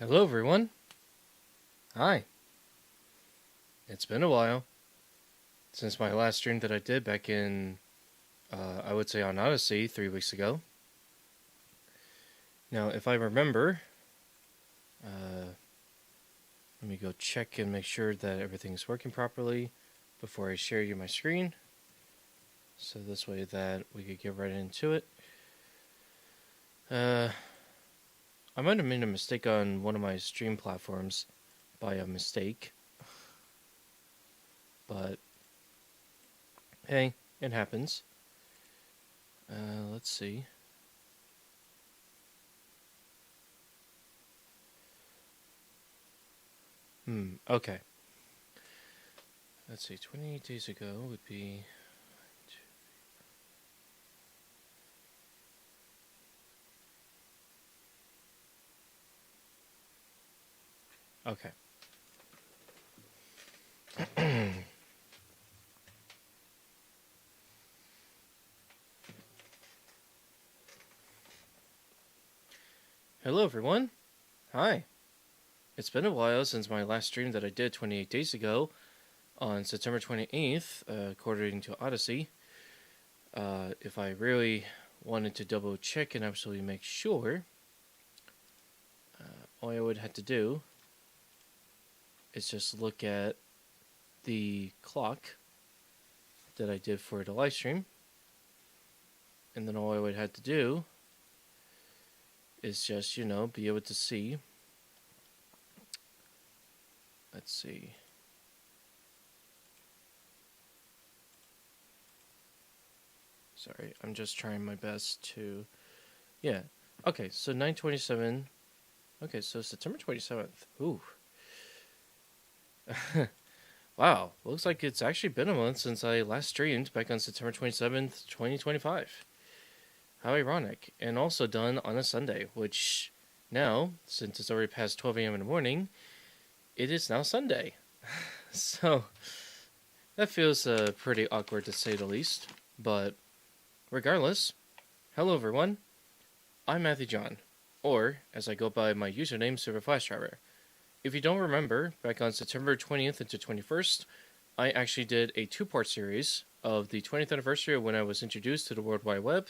Hello everyone. Hi. It's been a while since my last stream that I did back in, I would say on Odysee 3 weeks ago. Now, if I remember, let me go check and make sure that everything's working properly before I share you my screen. So this way that we could get right into it. I might have made a mistake on one of my stream platforms by a mistake. But, hey, it happens. Let's see. Okay. Let's see, 28 days ago would be... Okay. Hello everyone. Hi. It's been a while since my last stream that I did 28 days ago on September 28th, according to Odysee. If I really wanted to double check and absolutely make sure, all I would have to do is just look at the clock that I did for the live stream, and then all I would have to do is just, be able to see. Let's see. Sorry, I'm just trying my best to... Yeah. Okay, so 9/27. Okay, so September 27th. Ooh. Wow, looks like it's actually been a month since I last streamed back on September 27th, 2025. How ironic. And also done on a Sunday, which now, since it's already past 12 a.m. in the morning, it is now Sunday. So, that feels pretty awkward to say the least. But, regardless, hello everyone. I'm Matthew John, or, as I go by my username, SuperFlashDriver. If you don't remember, back on September 20th into 21st, I actually did a two-part series of the 20th anniversary of when I was introduced to the World Wide Web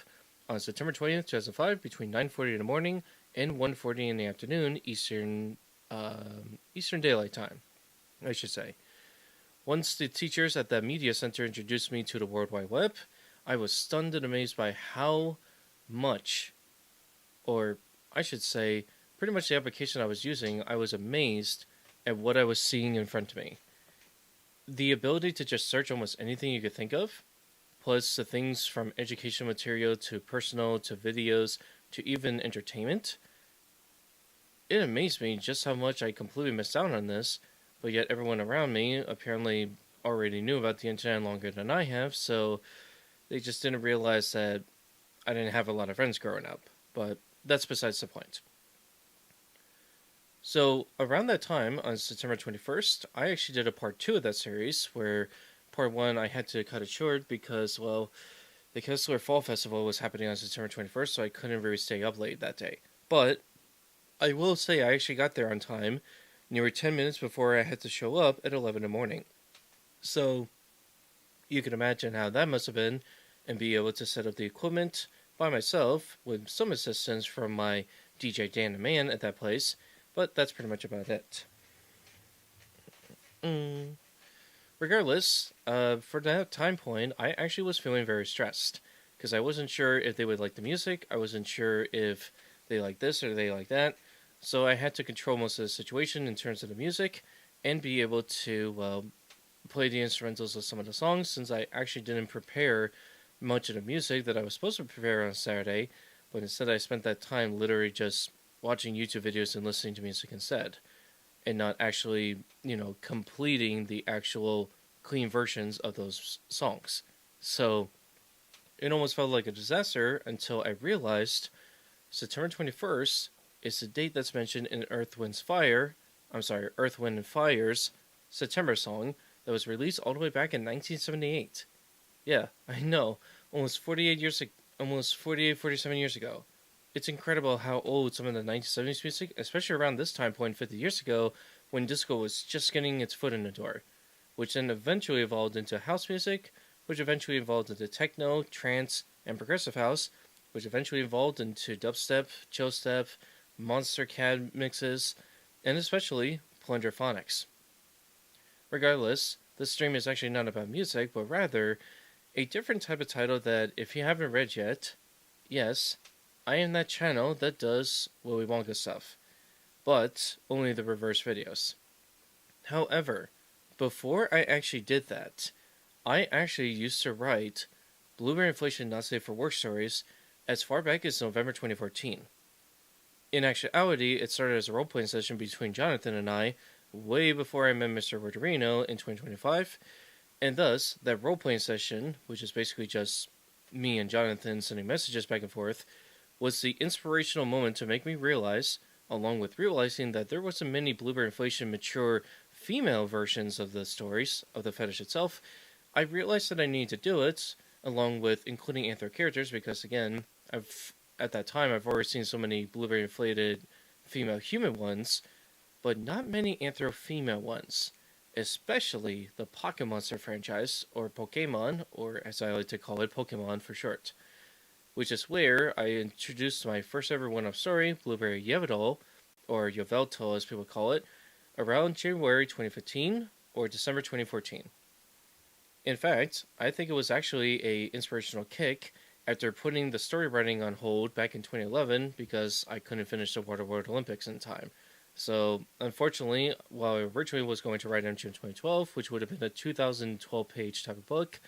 on September 20th, 2005, between 9:40 in the morning and 1:40 in the afternoon, Eastern Daylight Time, I should say. Once the teachers at the media center introduced me to the World Wide Web, I was stunned and amazed by how much, or I should say, pretty much the application I was using, I was amazed at what I was seeing in front of me. The ability to just search almost anything you could think of, plus the things from educational material to personal to videos to even entertainment, it amazed me just how much I completely missed out on this, but yet everyone around me apparently already knew about the internet longer than I have, so they just didn't realize that I didn't have a lot of friends growing up. But that's besides the point. So, around that time, on September 21st, I actually did a part 2 of that series, where part 1 I had to cut it short because, well, the Kessler Fall Festival was happening on September 21st, so I couldn't really stay up late that day. But, I will say I actually got there on time, nearly 10 minutes before I had to show up at 11 in the morning. So, you can imagine how that must have been, and be able to set up the equipment by myself, with some assistance from my DJ Dan the Man at that place. But that's pretty much about it. Regardless, for that time point, I actually was feeling very stressed. Because I wasn't sure if they would like the music, I wasn't sure if they like this or they like that. So I had to control most of the situation in terms of the music, and be able to, well, play the instrumentals of some of the songs, since I actually didn't prepare much of the music that I was supposed to prepare on Saturday, but instead I spent that time literally just watching YouTube videos and listening to music instead, and not actually, completing the actual clean versions of those songs. So, it almost felt like a disaster until I realized September 21st is the date that's mentioned in Earth, Wind and Fire's September song that was released all the way back in 1978. Yeah, I know, almost 47 years ago. it's incredible how old some of the 1970s music, especially around this time point 50 years ago, when disco was just getting its foot in the door, which then eventually evolved into house music, which eventually evolved into techno, trance, and progressive house, which eventually evolved into dubstep, chill step, monster cad mixes, and especially plunderphonics. Regardless, this stream is actually not about music, but rather a different type of title that, if you haven't read yet, yes, I am that channel that does Willy Wonka stuff, but only the reverse videos. However, before I actually did that, I actually used to write Blueberry Inflation Not Safe for Work stories as far back as November 2014. In actuality, it started as a role-playing session between Jonathan and I way before I met Mr. Roderino in 2025, and thus, that role-playing session, which is basically just me and Jonathan sending messages back and forth, was the inspirational moment to make me realize, along with realizing that there wasn't many Blueberry Inflation mature female versions of the stories, of the fetish itself, I realized that I needed to do it, along with including anthro characters, because again, at that time I've already seen so many Blueberry Inflated female human ones, but not many anthro female ones, especially the Pocket Monster franchise, or Pokemon, or as I like to call it, Pokemon for short. Which is where I introduced my first ever one-up story, Blueberry Yveltal, or Yveltal as people call it, around January 2015 or December 2014. In fact, I think it was actually a inspirational kick after putting the story writing on hold back in 2011 because I couldn't finish the Water World Olympics in time. So, unfortunately, while I originally was going to write MG in 2012, which would have been a 2012 page type of book,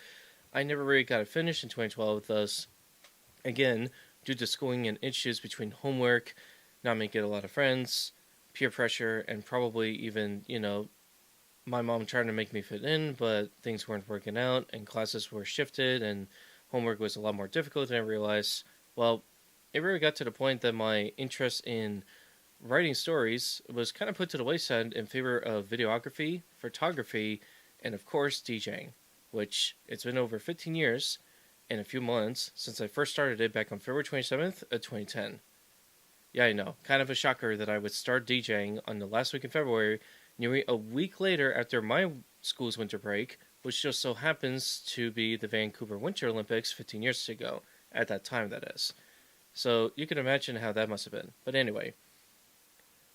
I never really got it finished in 2012, thus, again, due to schooling and issues between homework, not making a lot of friends, peer pressure, and probably even, my mom trying to make me fit in, but things weren't working out, and classes were shifted, and homework was a lot more difficult than I realized. Well, it really got to the point that my interest in writing stories was kind of put to the wayside in favor of videography, photography, and of course DJing, which it's been over 15 years and a few months since I first started it back on February 27th of 2010. Yeah, I know, kind of a shocker that I would start DJing on the last week in February, nearly a week later after my school's winter break, which just so happens to be the Vancouver Winter Olympics 15 years ago, at that time that is. So you can imagine how that must have been. But anyway,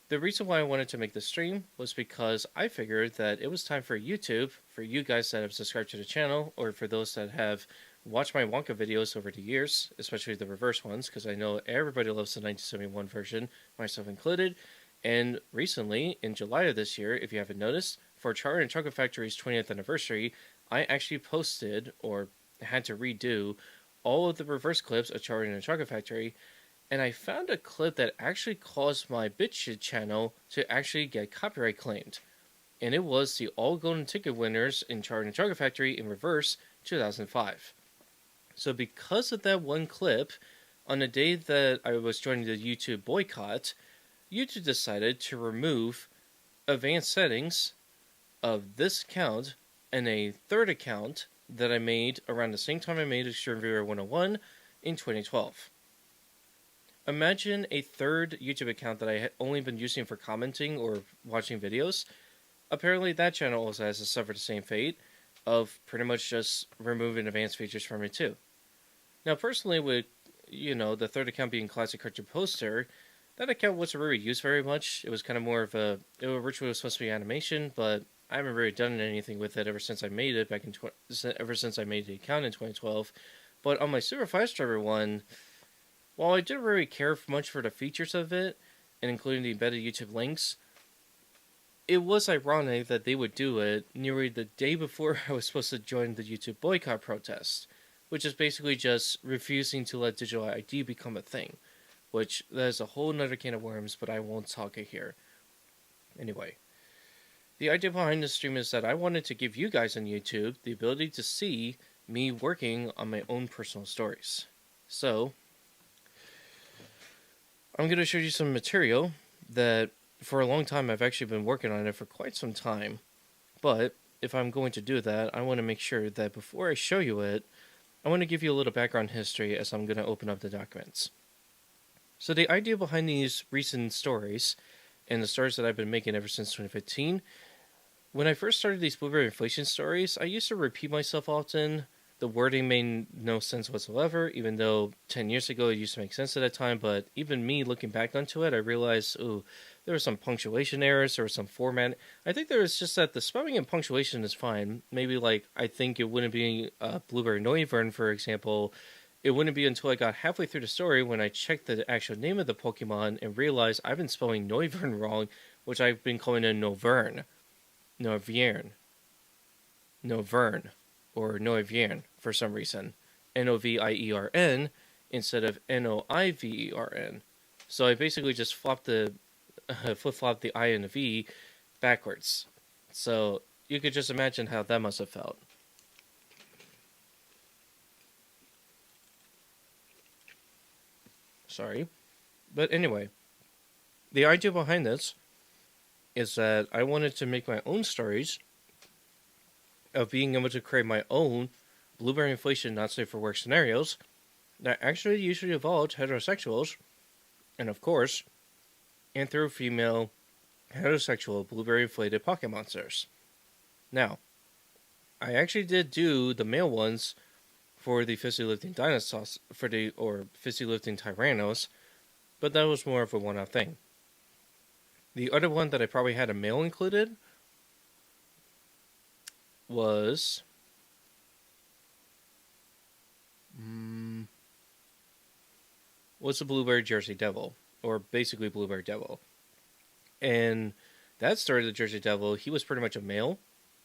the reason why I wanted to make this stream was because I figured that it was time for YouTube, for you guys that have subscribed to the channel, or for those that have watched my Wonka videos over the years, especially the reverse ones, because I know everybody loves the 1971 version, myself included. And recently, in July of this year, if you haven't noticed, for Charlie and Chocolate Factory's 20th anniversary, I actually posted, or had to redo, all of the reverse clips of Charlie and Chocolate Factory, and I found a clip that actually caused my BitChute channel to actually get copyright claimed. And it was the all golden ticket winners in Charlie and Chocolate Factory in reverse 2005. So because of that one clip, on the day that I was joining the YouTube boycott, YouTube decided to remove advanced settings of this account and a third account that I made around the same time I made Extreme Viewer 101 in 2012. Imagine a third YouTube account that I had only been using for commenting or watching videos. Apparently that channel also has to suffer the same fate of pretty much just removing advanced features from it too. Now personally with, the third account being Classic Cartoon Poster, that account wasn't really used very much. It was kind of more of it originally was supposed to be animation, but I haven't really done anything with it ever since I made it ever since I made the account in 2012. But on my SuperFlashDriver one, while I didn't really care much for the features of it, and including the embedded YouTube links, it was ironic that they would do it nearly the day before I was supposed to join the YouTube boycott protest, which is basically just refusing to let digital ID become a thing, which that is a whole nother can of worms, but I won't talk it here. Anyway, the idea behind this stream is that I wanted to give you guys on YouTube the ability to see me working on my own personal stories. So, I'm going to show you some material that for a long time I've actually been working on it for quite some time. But if I'm going to do that, I want to make sure that before I show you it, I want to give you a little background history as I'm going to open up the documents. So the idea behind these recent stories, and the stories that I've been making ever since 2015, when I first started these Blueberry Inflation stories, I used to repeat myself often. The wording made no sense whatsoever, even though 10 years ago it used to make sense at that time. But even me looking back onto it, I realized, ooh, there were some punctuation errors, there was some format. I think there was just that the spelling and punctuation is fine. Maybe, like, I think it wouldn't be Blueberry Noivern, for example. It wouldn't be until I got halfway through the story when I checked the actual name of the Pokemon and realized I've been spelling Noivern wrong, which I've been calling it Novern. Noviern, Novern, or Noivern for some reason. Noviern instead of Noivern. So I basically just flopped the flip-flopped the I and the V backwards. So you could just imagine how that must have felt. Sorry. But anyway, the idea behind this is that I wanted to make my own stories of being able to create my own Blueberry Inflation not safe for work scenarios that actually usually involved heterosexuals, and of course, anthro-female heterosexual Blueberry inflated pocket monsters. Now, I actually did do the male ones for the fizzy-lifting dinosaurs, or fizzy-lifting tyrannos, but that was more of a one-off thing. The other one that I probably had a male included was the Blueberry Jersey Devil, or basically Blueberry Devil. And that story of the Jersey Devil, he was pretty much a male,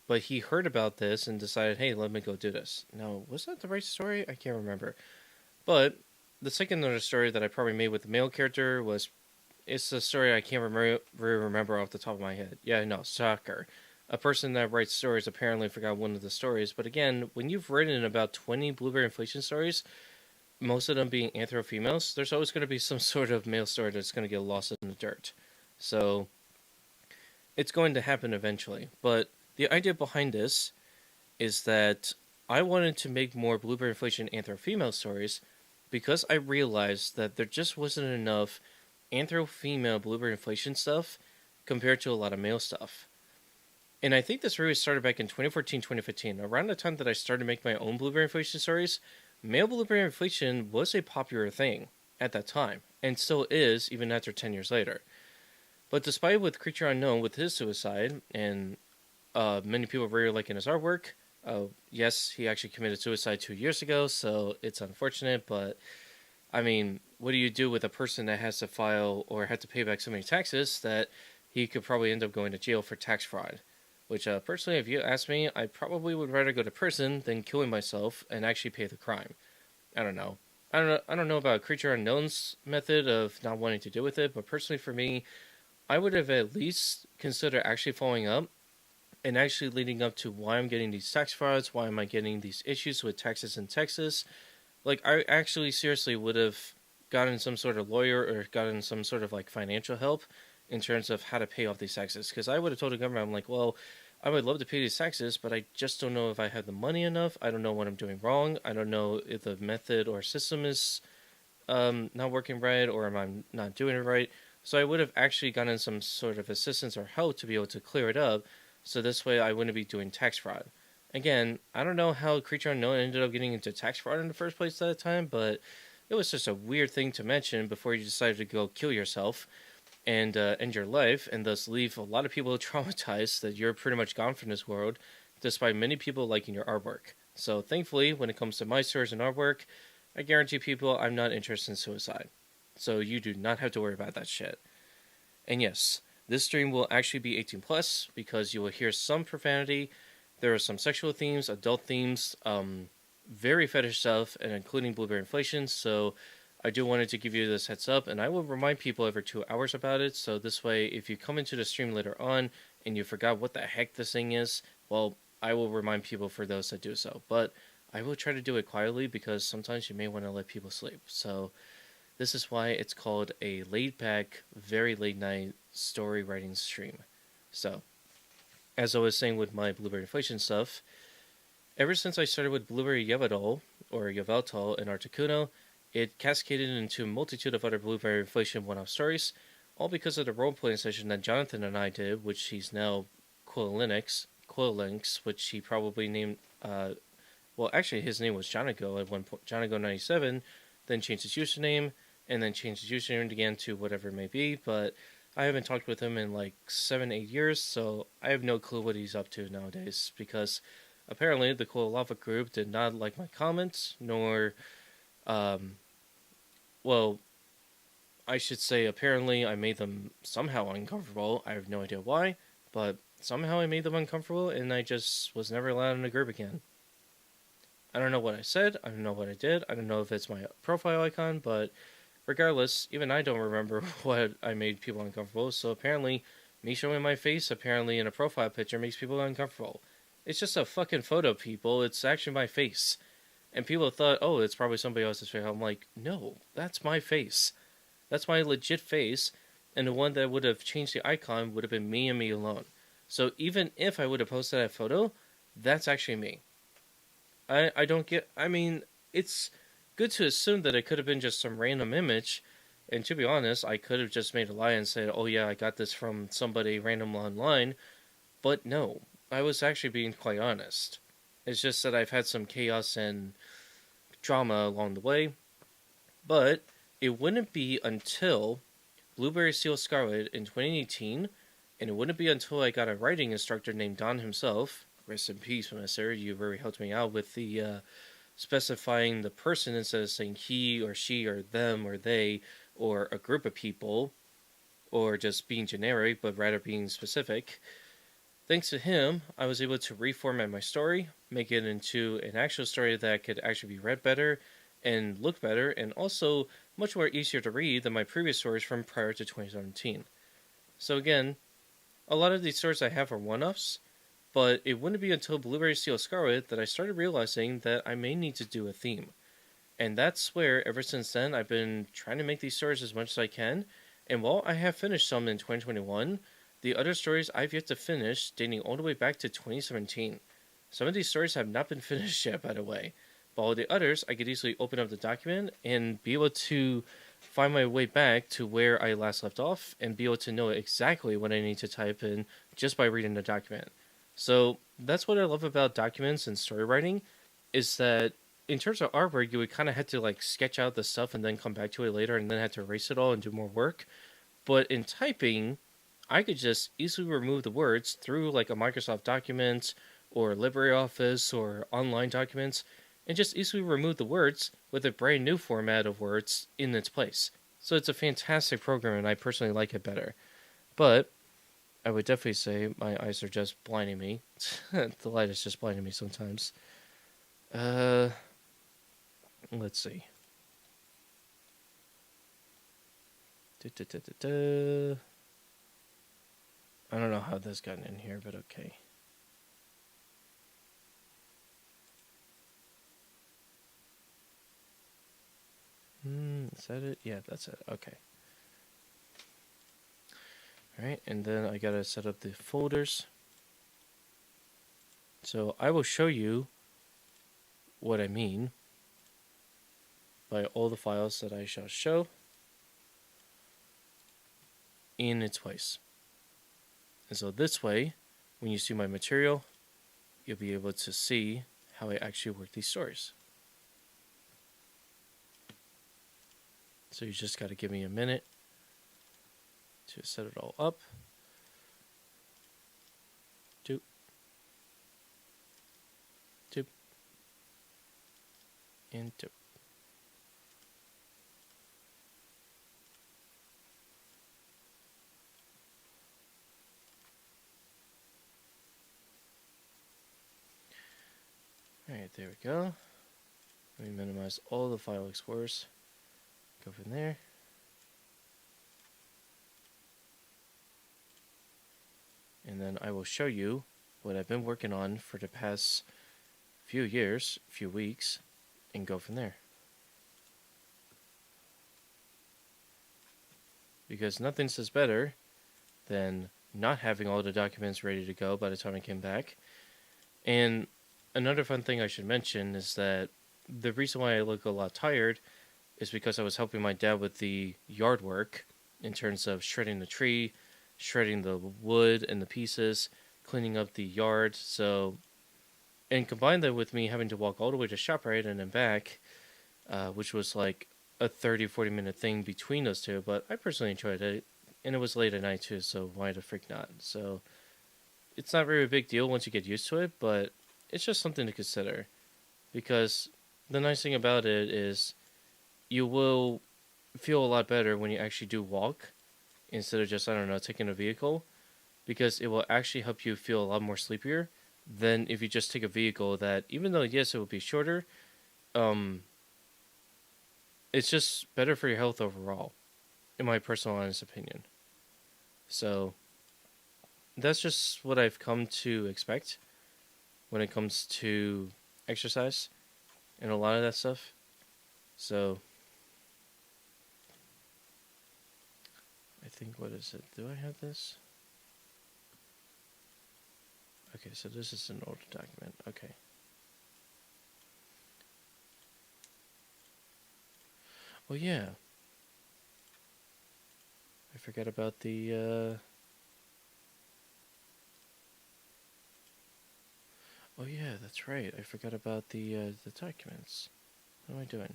but he heard about this and decided, hey, let me go do this. Now, was that the right story? I can't remember. But the second other story that I probably made with the male character was, it's a story I can't remember off the top of my head. Yeah, no, Soccer. A person that writes stories apparently forgot one of the stories. But again, when you've written about 20 Blueberry Inflation stories, most of them being anthro-females, there's always going to be some sort of male story that's going to get lost in the dirt. So, it's going to happen eventually. But the idea behind this is that I wanted to make more Blueberry Inflation anthro-female stories because I realized that there just wasn't enough anthro-female Blueberry Inflation stuff compared to a lot of male stuff. And I think this really started back in 2014, 2015. Around the time that I started making my own Blueberry Inflation stories, male Blueberry Inflation was a popular thing at that time, and still is, even after 10 years later. But despite with Creature Unknown, with his suicide, and many people really liking his artwork, yes, he actually committed suicide 2 years ago, so it's unfortunate, but I mean, what do you do with a person that has to file or had to pay back so many taxes that he could probably end up going to jail for tax fraud? Which, personally, if you ask me, I probably would rather go to prison than killing myself and actually pay the crime. I don't know. I don't know about Creature Unknown's method of not wanting to deal with it, but personally for me, I would have at least considered actually following up and actually leading up to why I'm getting these tax frauds, why am I getting these issues with taxes in Texas. Like, I actually seriously would have gotten some sort of lawyer or gotten some sort of, like, financial help in terms of how to pay off these taxes. Because I would have told the government, I'm like, well, I would love to pay these taxes, but I just don't know if I have the money enough. I don't know what I'm doing wrong. I don't know if the method or system is not working right, or am I not doing it right. So I would have actually gotten some sort of assistance or help to be able to clear it up, so this way I wouldn't be doing tax fraud. Again, I don't know how Creature Unknown ended up getting into tax fraud in the first place at the time, but it was just a weird thing to mention before you decided to go kill yourself and end your life, and thus leave a lot of people traumatized that you're pretty much gone from this world, despite many people liking your artwork. So thankfully, when it comes to my stories and artwork, I guarantee people I'm not interested in suicide. So you do not have to worry about that shit. And yes, this stream will actually be 18 plus, because you will hear some profanity. There are some sexual themes, adult themes, very fetish stuff, and including Blueberry Inflation, so I do wanted to give you this heads up, and I will remind people every 2 hours about it, so this way, if you come into the stream later on, and you forgot what the heck this thing is, well, I will remind people for those that do so. But I will try to do it quietly, because sometimes you may want to let people sleep. So this is why it's called a laid-back, very late-night story writing stream. So, as I was saying with my Blueberry Inflation stuff, ever since I started with Blueberry Yveltal, or Yveltal in Articuno, it cascaded into a multitude of other Blueberry Inflation one-off stories, all because of the role-playing session that Jonathan and I did, which he's now Quill Links, which he probably named, well, actually his name was Jonago at one point, Jonago97, then changed his username, and then changed his username again to whatever it may be, but I haven't talked with him in like 7-8 years, so I have no clue what he's up to nowadays, because apparently the Cool Lava group did not like my comments, nor, well, I should say apparently I made them somehow uncomfortable. I have no idea why, but somehow I made them uncomfortable, and I just was never allowed in the group again. I don't know what I said, I don't know what I did, I don't know if it's my profile icon, but regardless, even I don't remember what I made people uncomfortable, so apparently me showing my face apparently in a profile picture makes people uncomfortable. It's just a fucking photo, people. It's actually my face. And people thought, oh, it's probably somebody else's face. I'm like, no, that's my face. That's my legit face, and the one that would have changed the icon would have been me and me alone. So even if I would have posted that photo, that's actually me. I don't get... I mean, it's good to assume that it could have been just some random image, and to be honest, I could have just made a lie and said, oh yeah, I got this from somebody random online, but no, I was actually being quite honest. It's just that I've had some chaos and drama along the way, but it wouldn't be until Blueberry Steel Scarlet in 2018, and it wouldn't be until I got a writing instructor named Don himself, rest in peace, Mister, you very helped me out with the specifying the person instead of saying he or she or them or they or a group of people, or just being generic, but rather being specific. Thanks to him, I was able to reformat my story, make it into an actual story that could actually be read better and look better, and also much more easier to read than my previous stories from prior to 2017. So again, a lot of these stories I have are one-offs, but it wouldn't be until Blueberry Steel Scarlet that I started realizing that I may need to do a theme. And that's where, ever since then, I've been trying to make these stories as much as I can, and while I have finished some in 2021, the other stories I've yet to finish, dating all the way back to 2017. Some of these stories have not been finished yet, by the way. But all the others, I could easily open up the document and be able to find my way back to where I last left off, and be able to know exactly what I need to type in just by reading the document. So that's what I love about documents and story writing, is that in terms of artwork, you would kind of have to like sketch out the stuff and then come back to it later and then have to erase it all and do more work. But in typing, I could just easily remove the words through like a Microsoft document or LibreOffice or online documents, and just easily remove the words with a brand new format of words in its place. So it's a fantastic program, and I personally like it better. But I would definitely say my eyes are just blinding me. The light is just blinding me sometimes. Let's see. I don't know how this got in here, but okay. Is that it? Yeah, that's it. Okay. Alright, and then I gotta set up the folders. So I will show you what I mean by all the files that I shall show in its place. And so this way, when you see my material, you'll be able to see how I actually work these stories. So you just got to give me a minute to set it all up. Two. And two. Alright, there we go. Let me minimize all the file explorers. Go from there. And then I will show you what I've been working on for the past few years, few weeks, and go from there. Because nothing says better than not having all the documents ready to go by the time I came back. And another fun thing I should mention is that the reason why I look a lot tired is because I was helping my dad with the yard work in terms of shredding the tree, shredding the wood and the pieces, cleaning up the yard. So, and combine that with me having to walk all the way to ShopRite and then back, which was like a 30-40 minute thing between those two. But I personally enjoyed it, and it was late at night too, so why the freak not? So it's not really a big deal once you get used to it, but it's just something to consider. Because the nice thing about it is you will feel a lot better when you actually do walk instead of just, I don't know, taking a vehicle. Because it will actually help you feel a lot more sleepier than if you just take a vehicle that, even though, yes, it will be shorter, it's just better for your health overall, in my personal honest opinion. So that's just what I've come to expect when it comes to exercise and a lot of that stuff. So I think, what is it? Do I have this? Okay, so this is an older document. Okay. Oh yeah. I forgot about the Oh yeah, that's right. I forgot about the documents. What am I doing?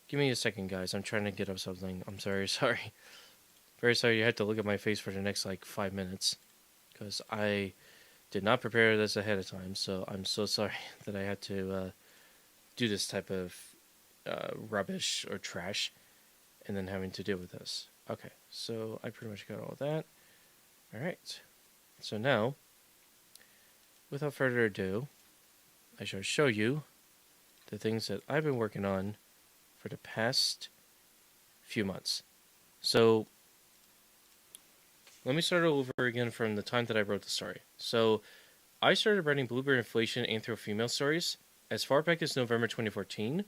Give me a second, guys. I'm trying to get up something. I'm sorry. Very sorry you had to look at my face for the next, like, 5 minutes. Because I did not prepare this ahead of time, so I'm so sorry that I had to do this type of rubbish or trash and then having to deal with this. Okay, so I pretty much got all of that. Alright, so now, without further ado, I shall show you the things that I've been working on for the past few months. So, let me start over again from the time that I wrote the story. So, I started writing Blueberry Inflation anthro-female stories as far back as November 2014,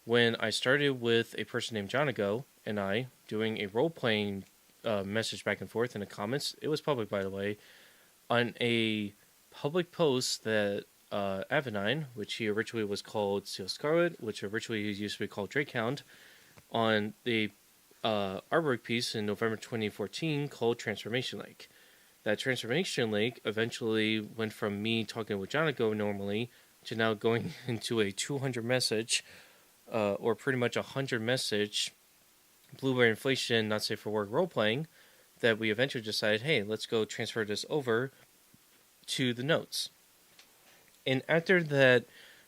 when I started with a person named Jonago and I doing a role-playing message back and forth in the comments. It was public, by the way, on a public post that Avenine, which he originally was called Seal Scarlet, which originally used to be called Drakehound, on the artwork piece in November 2014 called Transformation Lake. That Transformation Lake eventually went from me talking with Jonago normally to now going into a 200 message, or pretty much 100 message Blueberry Inflation Not Safe for Work role-playing, that we eventually decided, hey, let's go transfer this over to the notes. And after that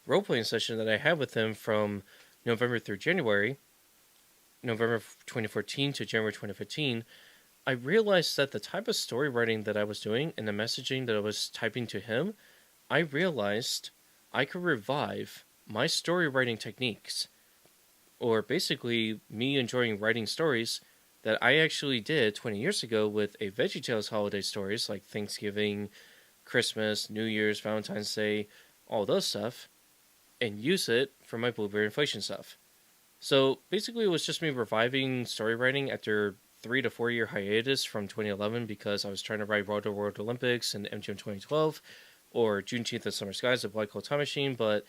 role-playing session that I had with him from November through January, November 2014 to January 2015, I realized that the type of story writing that I was doing and the messaging that I was typing to him, I realized I could revive my story writing techniques, or basically me enjoying writing stories that I actually did 20 years ago with a VeggieTales holiday stories like Thanksgiving, Christmas, New Year's, Valentine's Day, all those stuff, and use it for my Blueberry Inflation stuff. So basically it was just me reviving story writing after 3 to 4 year hiatus from 2011 because I was trying to write World Olympics and MGM 2012 or Juneteenth of Summer Skies, a Black Hole Time Machine, but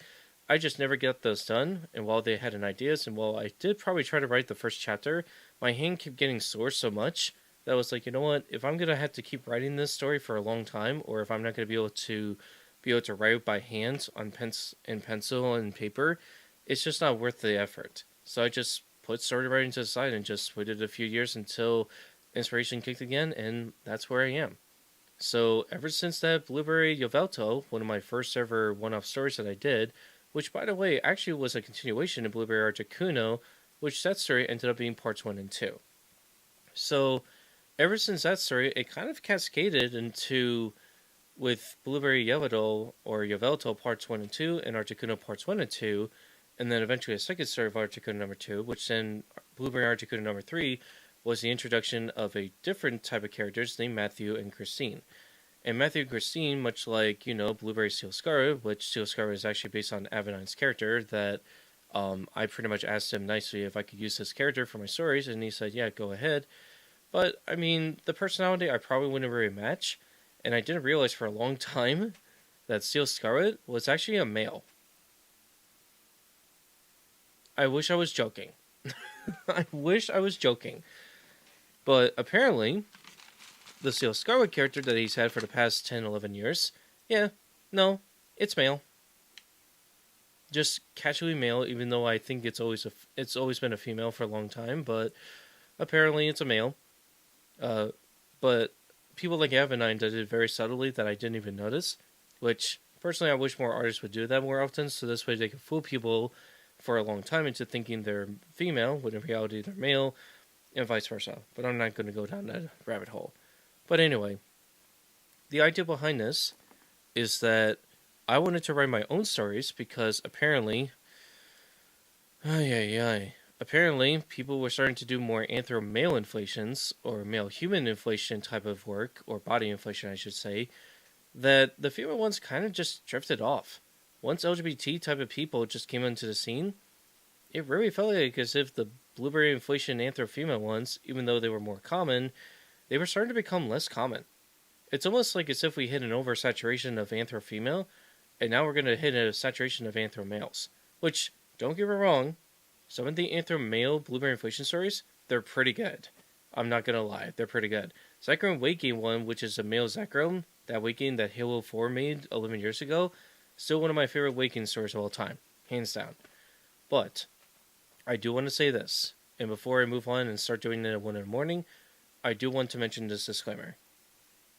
I just never got those done. And while they had an ideas, and while I did probably try to write the first chapter, my hand kept getting sore so much that I was like, you know what, if I'm gonna have to keep writing this story for a long time, or if I'm not gonna be able to write by hand on pencil and paper, it's just not worth the effort. So I just put story writing to the side and just waited a few years until inspiration kicked again, and that's where I am. So ever since that Blueberry Yovelto, one of my first ever one-off stories that I did, which by the way actually was a continuation of Blueberry Articuno, which that story ended up being parts 1 and 2. So ever since that story, it kind of cascaded into, with Blueberry Yovelto or Yovelto parts 1 and 2 and Articuno parts 1 and 2, and then eventually a second story of Articuno number 2, which then Blueberry Articuno number 3 was the introduction of a different type of characters named Matthew and Christine. And Matthew and Christine, much like, Blueberry Seal Scarlet, which Seal Scarlet is actually based on Avenine's character, that I pretty much asked him nicely if I could use his character for my stories, and he said, yeah, go ahead. But, I mean, the personality I probably wouldn't really match, and I didn't realize for a long time that Seal Scarlet was actually a male. I wish I was joking. I wish I was joking. But apparently, the Seal Scarlet character that he's had for the past 10, 11 years, yeah, no, it's male. Just casually male, even though I think it's always been a female for a long time, but apparently it's a male. But people like Avenine did it very subtly that I didn't even notice, which personally I wish more artists would do that more often, so this way they can fool people for a long time into thinking they're female, when in reality they're male, and vice versa. But I'm not going to go down that rabbit hole. But anyway, the idea behind this is that I wanted to write my own stories because apparently, apparently people were starting to do more anthro-male inflations, or male-human inflation type of work, or body inflation I should say, that the female ones kind of just drifted off. Once LGBT type of people just came into the scene, it really felt like as if the blueberry inflation anthro-female ones, even though they were more common, they were starting to become less common. It's almost like as if we hit an oversaturation of anthro-female, and now we're going to hit a saturation of anthro-males. Which, don't get me wrong, some of the anthro-male blueberry inflation stories, they're pretty good. I'm not going to lie, they're pretty good. Zychrome Weight Gain one, which is a male Zychrome, that weight gain that Halo 4 made 11 years ago, still one of my favorite weight gain stories of all time. Hands down. But, I do want to say this, and before I move on and start doing it at 1 in the morning, I do want to mention this disclaimer.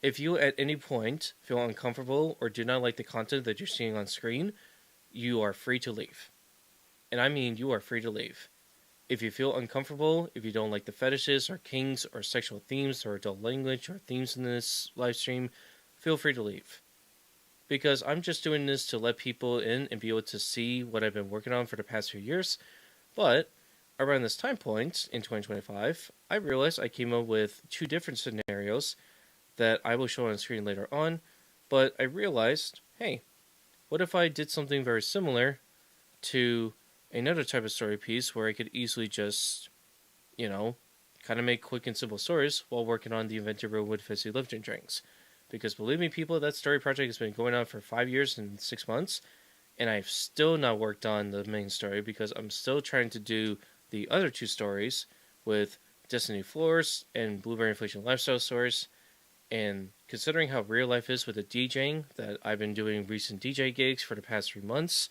If you at any point feel uncomfortable or do not like the content that you're seeing on screen, you are free to leave. And I mean you are free to leave. If you feel uncomfortable, if you don't like the fetishes or kinks or sexual themes or adult language or themes in this live stream, feel free to leave. Because I'm just doing this to let people in and be able to see what I've been working on for the past few years. But around this time point, in 2025, I realized I came up with 2 different scenarios that I will show on screen later on, but I realized, hey, what if I did something very similar to another type of story piece where I could easily just, kind of make quick and simple stories while working on the Invented Real Wood Fizzy Lifting Drinks. Because believe me, people, that story project has been going on for 5 years and 6 months, and I've still not worked on the main story because I'm still trying to do the other 2 stories with Destiny Floors and Blueberry Inflation Lifestyle stories. And considering how real life is with the DJing, that I've been doing recent DJ gigs for the past 3 months,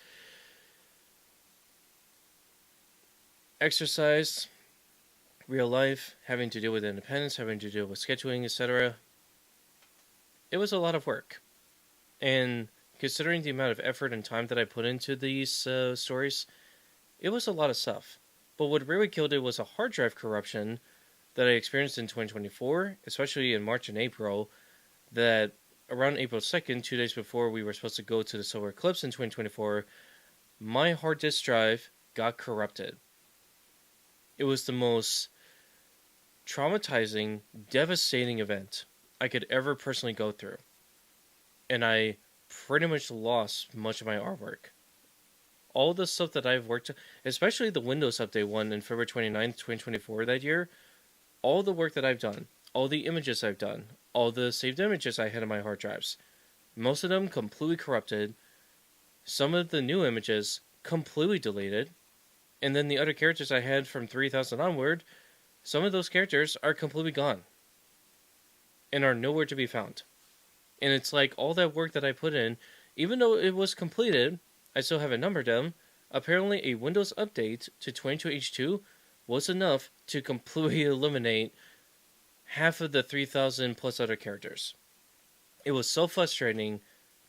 exercise, real life, having to deal with independence, having to deal with scheduling, etc., it was a lot of work. And considering the amount of effort and time that I put into these stories, it was a lot of stuff. But what really killed it was a hard drive corruption that I experienced in 2024, especially in March and April, that around April 2nd, 2 days before we were supposed to go to the solar eclipse in 2024, my hard disk drive got corrupted. It was the most traumatizing, devastating event I could ever personally go through. And I pretty much lost much of my artwork. All the stuff that I've worked on, especially the Windows Update one in February 29th, 2024 that year, all the work that I've done, all the images I've done, all the saved images I had on my hard drives, most of them completely corrupted, some of the new images completely deleted, and then the other characters I had from 3000 onward, some of those characters are completely gone, and are nowhere to be found. And it's like all that work that I put in, even though it was completed, I still haven't numbered them. Apparently a Windows update to 22H2 was enough to completely eliminate half of the 3,000 plus other characters. It was so frustrating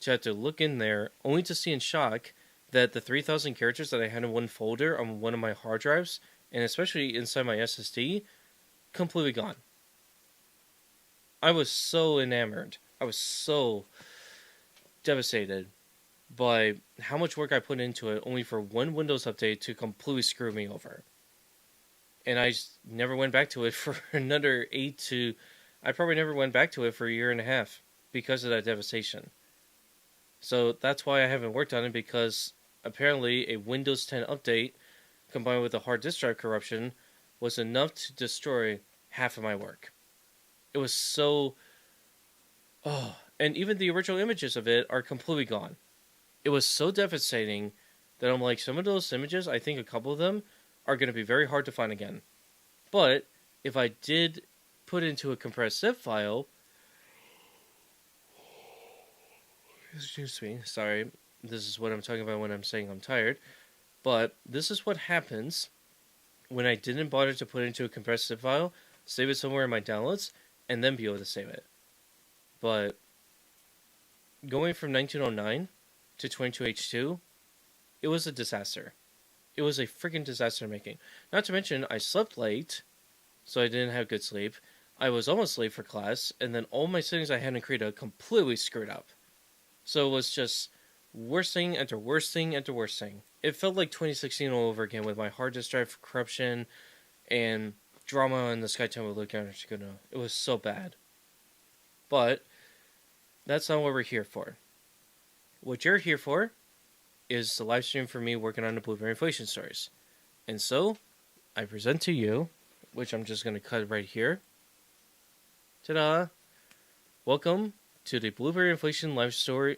to have to look in there only to see in shock that the 3,000 characters that I had in one folder on one of my hard drives, and especially inside my SSD, completely gone. I was so enamored. I was so devastated by how much work I put into it only for one Windows update to completely screw me over. And I never went back to it for another I probably never went back to it for a year and a half because of that devastation. So that's why I haven't worked on it, because apparently a Windows 10 update combined with a hard disk drive corruption was enough to destroy half of my work. It was so... and even the original images of it are completely gone. It was so devastating that I'm like, some of those images, I think a couple of them, are going to be very hard to find again. But if I did put into a compressed zip file, excuse me, sorry, this is what I'm talking about when I'm saying I'm tired, but this is what happens when I didn't bother to put it into a compressed zip file, save it somewhere in my downloads, and then be able to save it. But going from 1909 to 22H2, it was a disaster. It was a freaking disaster making. Not to mention, I slept late, so I didn't have good sleep. I was almost late for class, and then all my settings I had in Krita completely screwed up. So it was just worst thing after worst thing after worst thing. It felt like 2016 all over again with my hard disk drive corruption and drama in the Skytown with Luke Archiguna. It was so bad. But that's not what we're here for. What you're here for is the live stream for me working on the Blueberry Inflation stories. And so, I present to you, which I'm just going to cut right here. Ta-da! Welcome to the Blueberry Inflation live story.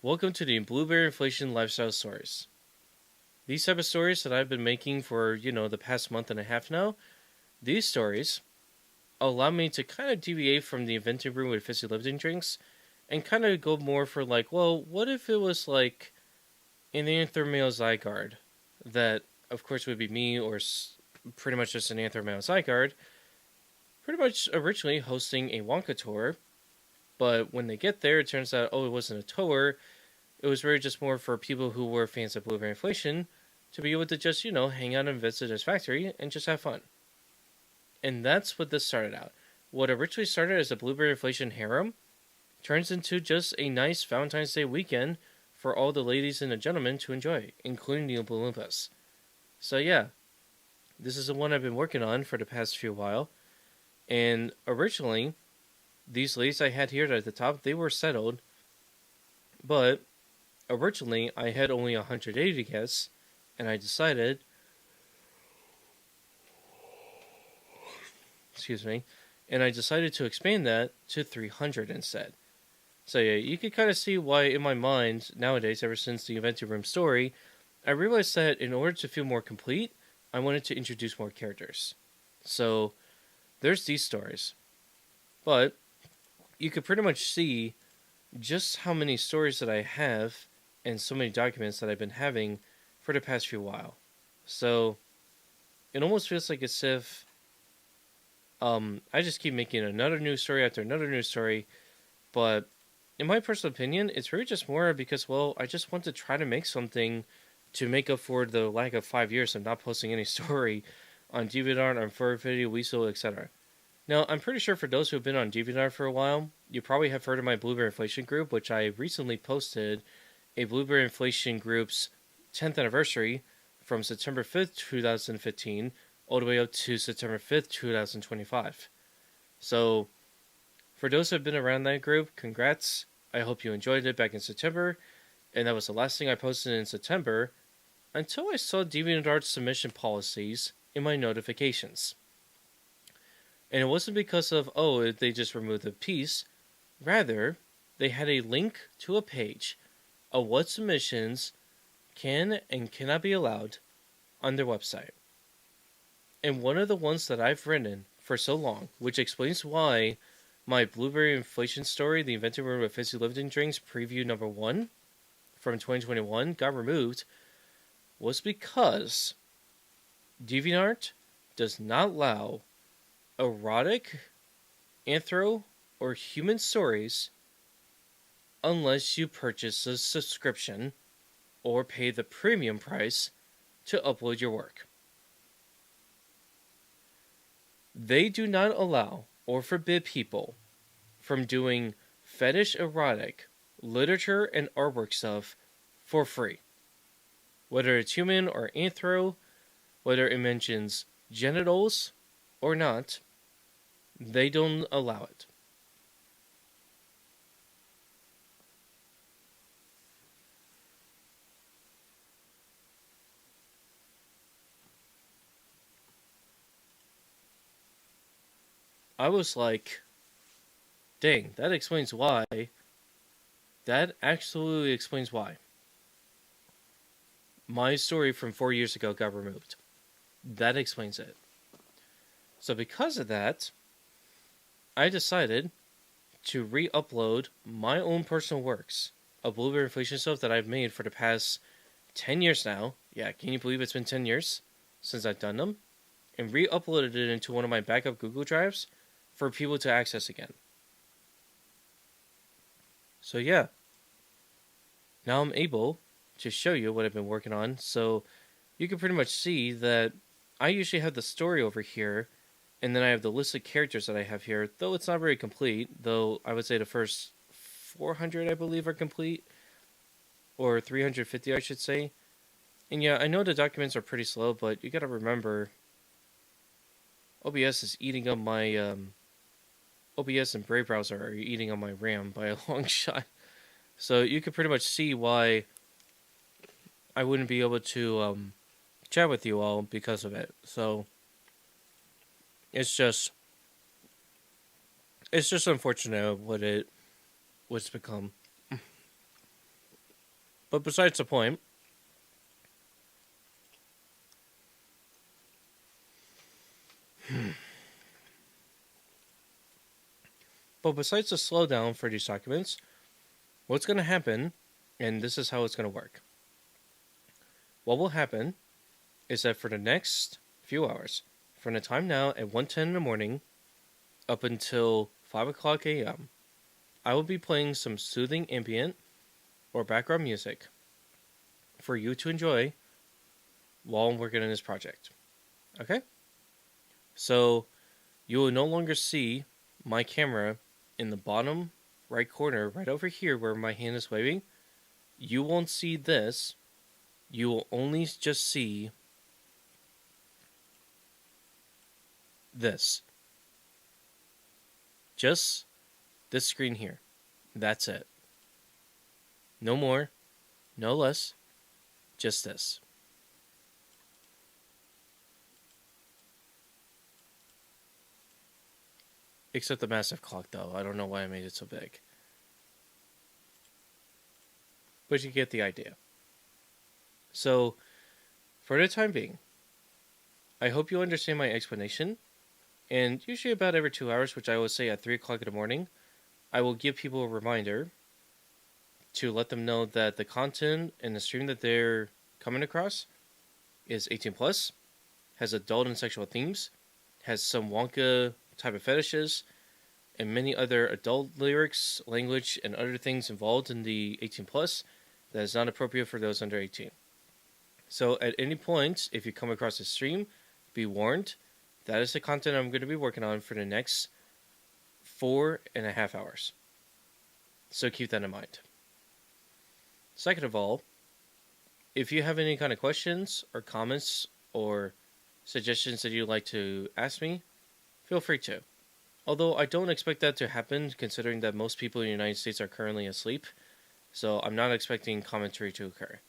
Welcome to the Blueberry Inflation Lifestyle Stories. These type of stories that I've been making for, the past month and a half now, these stories allow me to kind of deviate from the inventing room with fizzy lifting drinks and kind of go more for like, well, what if it was like an anther-male Zygarde that, of course, would be me or pretty much just an anther-male Zygarde, pretty much originally hosting a Wonka tour, but when they get there, it turns out, it wasn't a tour. It was really just more for people who were fans of Blueberry Inflation to be able to just, hang out and visit his factory and just have fun. And that's what this started out. What originally started as a Blueberry Inflation harem turns into just a nice Valentine's Day weekend for all the ladies and the gentlemen to enjoy, including the Oompa Loompas. So yeah, this is the one I've been working on for the past few while. And originally, these ladies I had here at the top, they were settled. But originally, I had only 180 guests, and I decided, to expand that to 300 instead. So yeah, you can kind of see why in my mind, nowadays, ever since the Inventing Room story, I realized that in order to feel more complete, I wanted to introduce more characters. So, there's these stories. But, you could pretty much see just how many stories that I have and so many documents that I've been having for the past few while. So, it almost feels like as if I just keep making another news story after another news story, but in my personal opinion, it's really just more because, I just want to try to make something to make up for the lack of 5 years of not posting any story on DeviantArt, on Furry, Weasel, etc. Now, I'm pretty sure for those who have been on DeviantArt for a while, you probably have heard of my Blueberry Inflation group, which I recently posted a Blueberry Inflation group's 10th anniversary from September 5th, 2015, all the way up to September 5th, 2025. So, for those who have been around that group, congrats. I hope you enjoyed it back in September. And that was the last thing I posted in September until I saw DeviantArt's submission policies in my notifications. And it wasn't because of, they just removed the piece. Rather, they had a link to a page of what submissions can and cannot be allowed on their website. And one of the ones that I've written for so long, which explains why my Blueberry Inflation story, The Inventing Room of Fizzy Lifting Drinks preview number 1 from 2021 got removed, was because DeviantArt does not allow erotic, anthro, or human stories unless you purchase a subscription or pay the premium price to upload your work. They do not allow or forbid people from doing fetish erotic literature and artwork stuff for free. Whether it's human or anthro, whether it mentions genitals or not, they don't allow it. I was like, dang, that explains why. That absolutely explains why. My story from 4 years ago got removed. That explains it. So because of that, I decided to re-upload my own personal works of Blueberry Inflation stuff that I've made for the past 10 years now. Yeah, can you believe it's been 10 years since I've done them? And re-uploaded it into one of my backup Google Drives for people to access again. So yeah, now I'm able to show you what I've been working on. So you can pretty much see that I usually have the story over here, and then I have the list of characters that I have here, though it's not very complete, though I would say the first 400, I believe, are complete, or 350, I should say. And yeah, I know the documents are pretty slow, but you gotta remember, OBS is eating up my, OBS and Brave Browser are eating on my RAM by a long shot. So you can pretty much see why I wouldn't be able to chat with you all because of it. So it's just unfortunate what's become. But besides the point, but besides the slowdown for these documents, what's going to happen, and this is how it's going to work. What will happen is that for the next few hours, from the time now at 1:10 in the morning up until 5 o'clock a.m., I will be playing some soothing ambient or background music for you to enjoy while I'm working on this project. Okay? So you will no longer see my camera in the bottom right corner, right over here where my hand is waving. You won't see this. You will only just see this. Just this screen here. That's it. No more, no less, just this. Except the massive clock, though. I don't know why I made it so big. But you get the idea. So, for the time being, I hope you understand my explanation. And usually about every 2 hours, which I will say at 3 o'clock in the morning, I will give people a reminder to let them know that the content in the stream that they're coming across is 18 plus, has adult and sexual themes, has some Wonka type of fetishes, and many other adult lyrics, language, and other things involved in the 18 plus that is not appropriate for those under 18. So at any point, if you come across this stream, be warned, that is the content I'm going to be working on for the next 4.5 hours. So keep that in mind. Second of all, if you have any kind of questions or comments or suggestions that you'd like to ask me, feel free to. Although I don't expect that to happen, considering that most people in the United States are currently asleep, so I'm not expecting commentary to occur.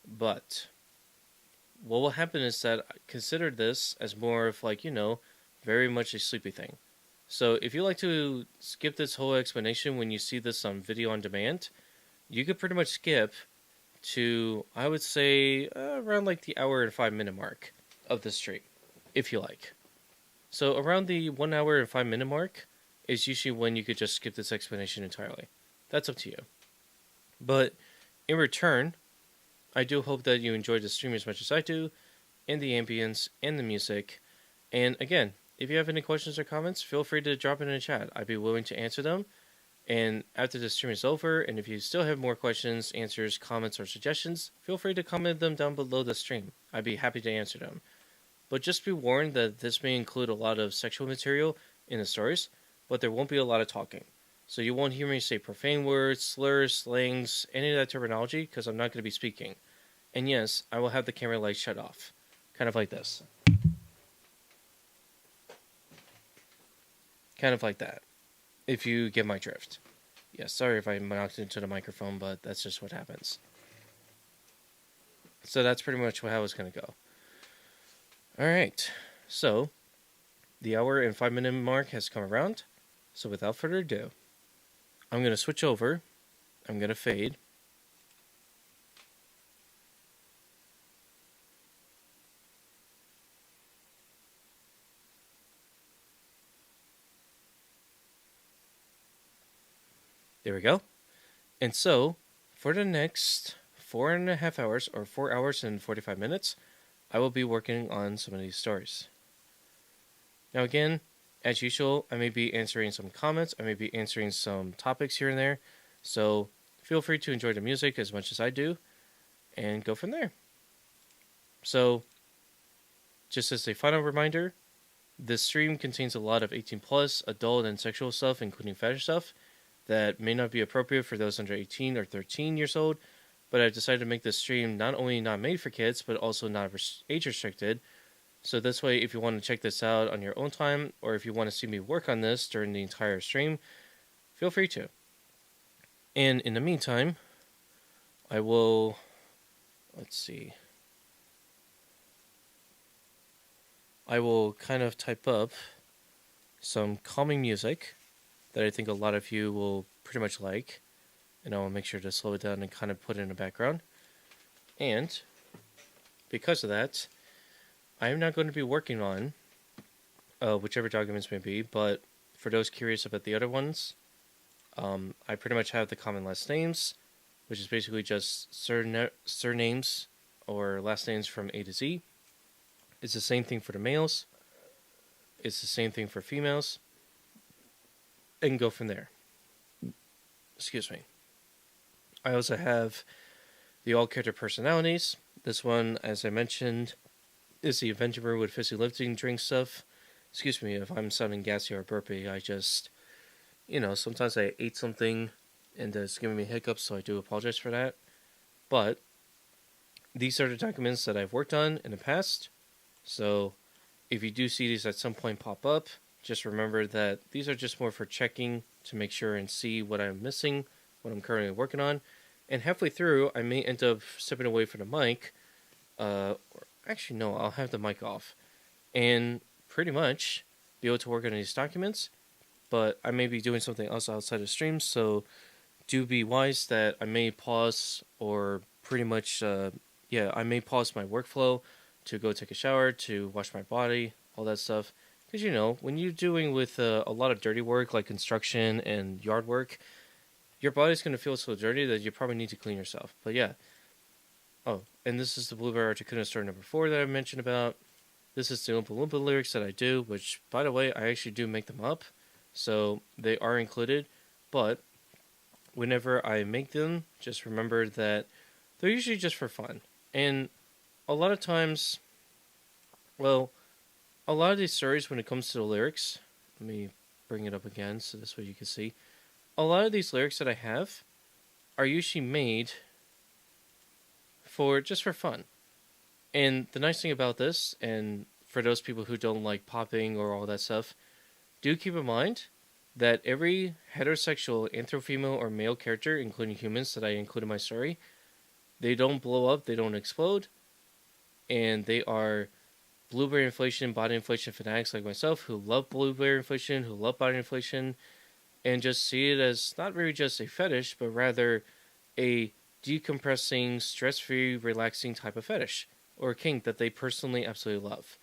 But what will happen is that consider this as more of like, very much a sleepy thing. So if you like to skip this whole explanation when you see this on video on demand, you could pretty much skip to, I would say, around like the hour and 5 minute mark of the stream, if you like. So around the 1 hour and 5 minute mark is usually when you could just skip this explanation entirely. That's up to you. But in return, I do hope that you enjoyed the stream as much as I do, and the ambience, and the music. And again, if you have any questions or comments, feel free to drop it in the chat. I'd be willing to answer them. And after the stream is over, and if you still have more questions, answers, comments, or suggestions, feel free to comment them down below the stream. I'd be happy to answer them. But just be warned that this may include a lot of sexual material in the stories, but there won't be a lot of talking. So you won't hear me say profane words, slurs, slangs, any of that terminology, because I'm not going to be speaking. And yes, I will have the camera light shut off. Kind of like this. Kind of like that. If you get my drift. Yeah, sorry if I knocked into the microphone, but that's just what happens. So that's pretty much how it's going to go. Alright, so the hour and 5 minute mark has come around. So without further ado, I'm going to switch over. I'm going to fade. There we go. And so, for the next 4.5 hours, or 4 hours and 45 minutes, I will be working on some of these stories. Now again, as usual, I may be answering some comments, I may be answering some topics here and there, so feel free to enjoy the music as much as I do, and go from there. So, just as a final reminder, this stream contains a lot of 18 plus, adult and sexual stuff, including fetish stuff, that may not be appropriate for those under 18 or 13 years old, but I decided to make this stream not only not made for kids, but also not age restricted. So this way, if you want to check this out on your own time, or if you want to see me work on this during the entire stream, feel free to. And in the meantime, I will, I will kind of type up some calming music that I think a lot of you will pretty much like, and I will make sure to slow it down and kind of put it in the background. And because of that, I am not going to be working on whichever documents may be, but for those curious about the other ones, I pretty much have the common last names, which is basically just surnames or last names from A to Z. It's the same thing for the males. It's the same thing for females. And go from there. Excuse me. I also have the all character personalities. This one, as I mentioned, is the Avenger with fizzy lifting drink stuff. Excuse me if I'm sounding gassy or burpy. I just, sometimes I ate something and it's giving me hiccups, so I do apologize for that. But these are the documents that I've worked on in the past. So if you do see these at some point pop up, just remember that these are just more for checking to make sure and see what I'm missing, what I'm currently working on. And halfway through, I may end up stepping away from the mic. Actually, no, I'll have the mic off. And pretty much be able to work on these documents. But I may be doing something else outside of stream, so do be wise that I may pause or pretty much, I may pause my workflow to go take a shower, to wash my body, all that stuff. Because, when you're doing with a lot of dirty work like construction and yard work, your body's going to feel so dirty that you probably need to clean yourself. But yeah. Oh, and this is the Blueberry Articuno story number 4 that I mentioned about. This is the Oompa Loompa lyrics that I do, which, by the way, I actually do make them up. So they are included. But whenever I make them, just remember that they're usually just for fun. And a lot of times, a lot of these stories, when it comes to the lyrics, let me bring it up again so this way you can see. A lot of these lyrics that I have are usually made just for fun. And the nice thing about this, and for those people who don't like popping or all that stuff, do keep in mind that every heterosexual, anthro-female, or male character, including humans that I include in my story, they don't blow up, they don't explode, and they are blueberry inflation, body inflation fanatics like myself who love blueberry inflation, who love body inflation, and just see it as not really just a fetish, but rather a decompressing, stress-free, relaxing type of fetish, or a kink that they personally absolutely love.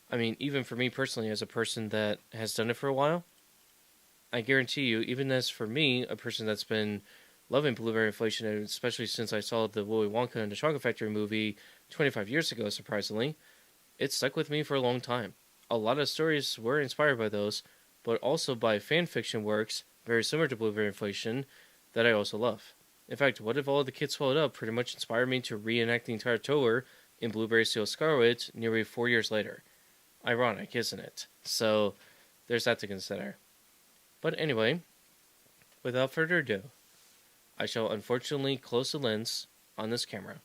I mean, even for me personally, as a person that has done it for a while, I guarantee you, even as for me, a person that's been loving blueberry inflation, especially since I saw the Willy Wonka and the Chocolate Factory movie 25 years ago, surprisingly, it stuck with me for a long time. A lot of stories were inspired by those, but also by fan fiction works very similar to Blueberry Inflation that I also love. In fact, What If All the Kids Swelled Up pretty much inspired me to reenact the entire tour in Blueberry Seal Scarlet nearly 4 years later. Ironic, isn't it? So, there's that to consider. But anyway, without further ado, I shall unfortunately close the lens on this camera,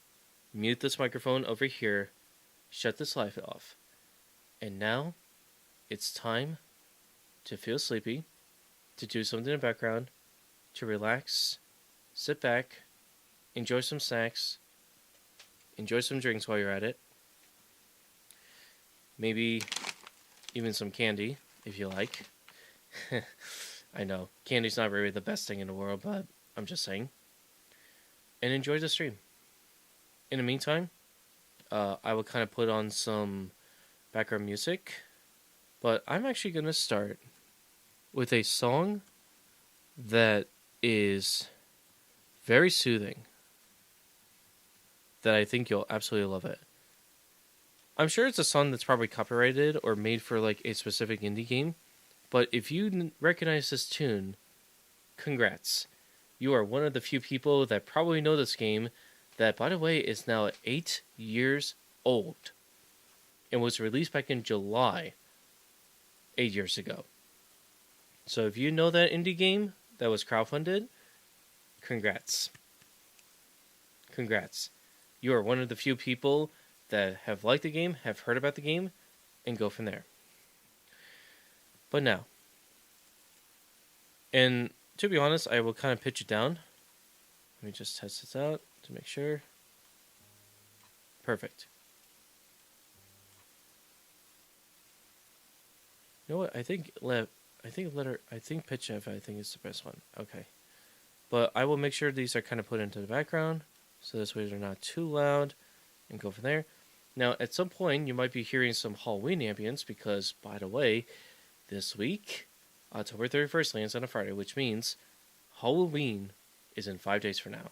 mute this microphone over here, shut this light off, and now it's time to feel sleepy, to do something in the background, to relax, sit back, enjoy some snacks, enjoy some drinks while you're at it, maybe even some candy, if you like. I know, candy's not really the best thing in the world, but I'm just saying. And enjoy the stream. In the meantime, I will kind of put on some background music, but I'm actually going to start with a song that is very soothing that I think you'll absolutely love it. I'm sure it's a song that's probably copyrighted or made for like a specific indie game, but if you recognize this tune, congrats. You are one of the few people that probably know this game that, by the way, is now 8 years old and was released back in July 8 years ago. So if you know that indie game that was crowdfunded, congrats. Congrats. You are one of the few people that have liked the game, have heard about the game, and go from there. But now, and to be honest, I will kind of pitch it down. Let me just test this out to make sure. Perfect. You know what? I think pitch F, I think is the best one. Okay. But I will make sure these are kind of put into the background, so this way they're not too loud, and go from there. Now, at some point, you might be hearing some Halloween ambience because, by the way, this week, October 31st lands on a Friday, which means Halloween is in 5 days from now.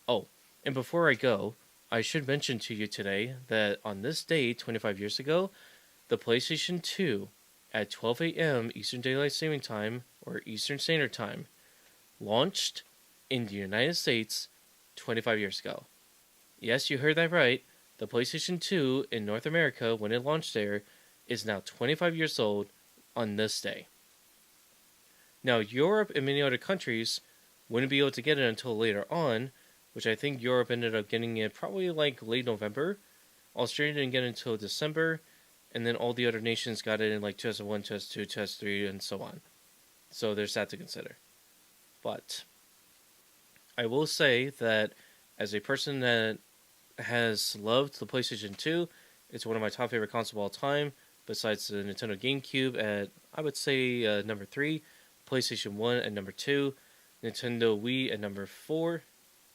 Oh, and before I go, I should mention to you today that on this day, 25 years ago, the PlayStation 2 at 12 a.m. Eastern Daylight Saving Time, or Eastern Standard Time, launched in the United States 25 years ago. Yes, you heard that right. The PlayStation 2 in North America, when it launched there, is now 25 years old on this day. Now, Europe and many other countries wouldn't be able to get it until later on, which I think Europe ended up getting it probably like late November. Australia didn't get it until December, and then all the other nations got it in like 2001, 2002, 2003, and so on. So there's that to consider. But I will say that as a person that has loved the PlayStation 2, it's one of my top favorite consoles of all time, besides the Nintendo GameCube at, I would say, number 3, PlayStation 1 at number 2, Nintendo Wii at number 4,